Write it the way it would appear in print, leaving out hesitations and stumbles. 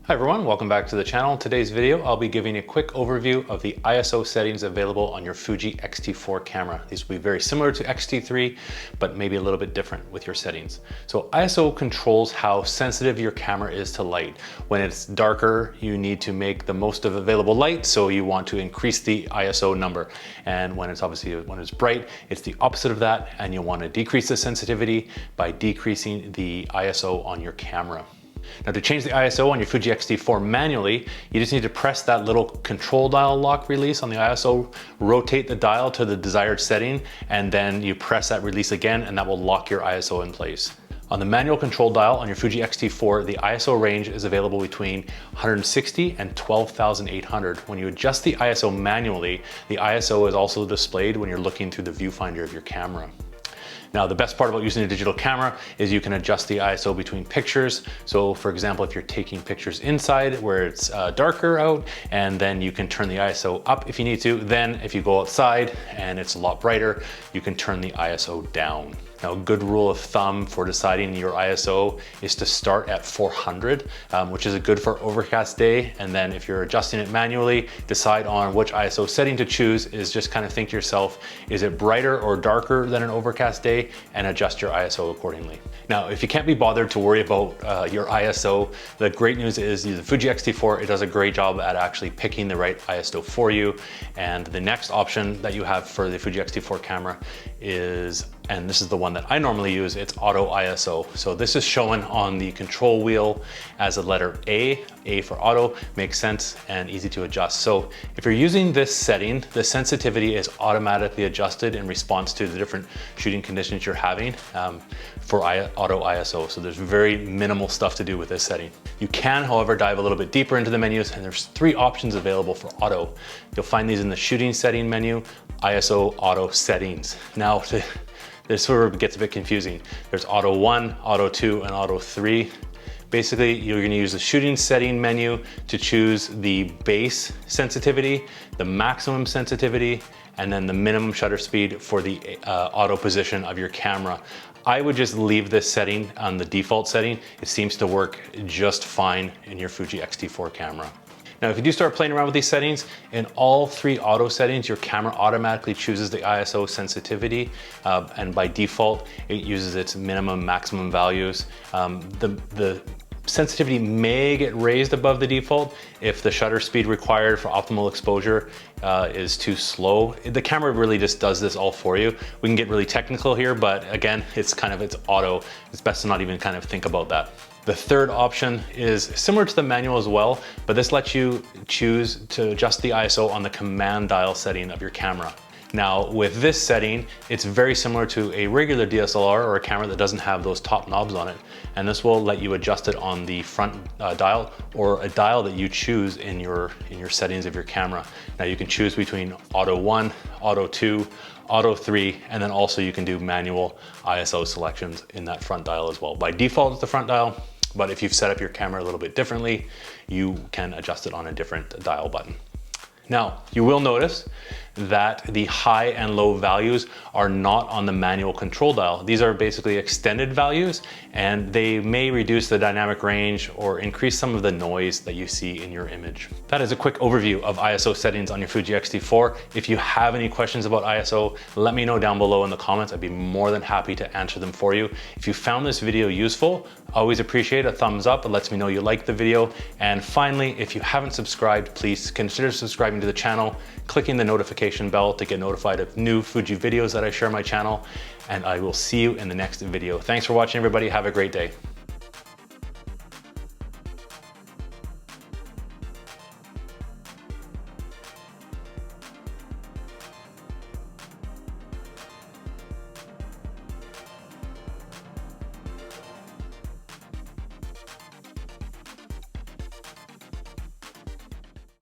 Hi everyone, welcome back to the channel. In today's video, I'll be giving a quick overview of the ISO settings available on your Fuji X-T4 camera. These will be very similar to X-T3, but maybe a little bit different with your settings. So ISO controls how sensitive your camera is to light. When it's darker, you need to make the most of available light, so you want to increase the ISO number. And when it's bright, it's the opposite of that, and you want to decrease the sensitivity by decreasing the ISO on your camera. Now to change the ISO on your Fuji X-T4 manually, you just need to press that little control dial lock release on the ISO, rotate the dial to the desired setting, and then you press that release again and that will lock your ISO in place. On the manual control dial on your Fuji X-T4, the ISO range is available between 160 and 12,800. When you adjust the ISO manually, the ISO is also displayed when you're looking through the viewfinder of your camera. Now, the best part about using a digital camera is you can adjust the ISO between pictures. So for example, if you're taking pictures inside where it's darker out, and then you can turn the ISO up if you need to. Then if you go outside and it's a lot brighter, you can turn the ISO down. Now, a good rule of thumb for deciding your ISO is to start at 400, which is good for overcast day. And then if you're adjusting it manually, decide on which ISO setting to choose. Is just kind of think to yourself, is it brighter or darker than an overcast day, and adjust your ISO accordingly. Now, if you can't be bothered to worry about your ISO, the great news is the Fuji X-T4, it does a great job at actually picking the right ISO for you. And the next option that you have for the Fuji X-T4 camera is, and this is the one that I normally use, it's auto ISO. So this is shown on the control wheel as a letter A for auto, makes sense and easy to adjust. So if you're using this setting, the sensitivity is automatically adjusted in response to the different shooting conditions you're having for auto ISO. So there's very minimal stuff to do with this setting. You can, however, dive a little bit deeper into the menus, and there's 3 options available for auto. You'll find these in the shooting setting menu, ISO auto settings. Now, this sort of gets a bit confusing. There's Auto 1, Auto 2, and Auto 3. Basically, you're gonna use the shooting setting menu to choose the base sensitivity, the maximum sensitivity, and then the minimum shutter speed for the auto position of your camera. I would just leave this setting on the default setting. It seems to work just fine in your Fuji X-T4 camera. Now, if you do start playing around with these settings, in all 3 auto settings, your camera automatically chooses the ISO sensitivity, and by default, it uses its minimum, maximum values. The sensitivity may get raised above the default if the shutter speed required for optimal exposure is too slow. The camera really just does this all for you. We can get really technical here, but again, it's auto. It's best to not even kind of think about that. The third option is similar to the manual as well, but this lets you choose to adjust the ISO on the command dial setting of your camera. Now, with this setting, it's very similar to a regular DSLR or a camera that doesn't have those top knobs on it. And this will let you adjust it on the front dial, or a dial that you choose in your settings of your camera. Now, you can choose between Auto 1, Auto 2, Auto 3, and then also you can do manual ISO selections in that front dial as well. By default, it's the front dial, but if you've set up your camera a little bit differently, you can adjust it on a different dial button. Now, you will notice that the high and low values are not on the manual control dial. These are basically extended values, and they may reduce the dynamic range or increase some of the noise that you see in your image. That is a quick overview of ISO settings on your Fuji X-T4. If you have any questions about ISO, let me know down below in the comments. I'd be more than happy to answer them for you. If you found this video useful, always appreciate a thumbs up. It lets me know you liked the video. And finally, if you haven't subscribed, please consider subscribing to the channel, clicking the notification bell to get notified of new Fuji videos that I share on my channel. And I will see you in the next video. Thanks for watching, everybody. Have a great day.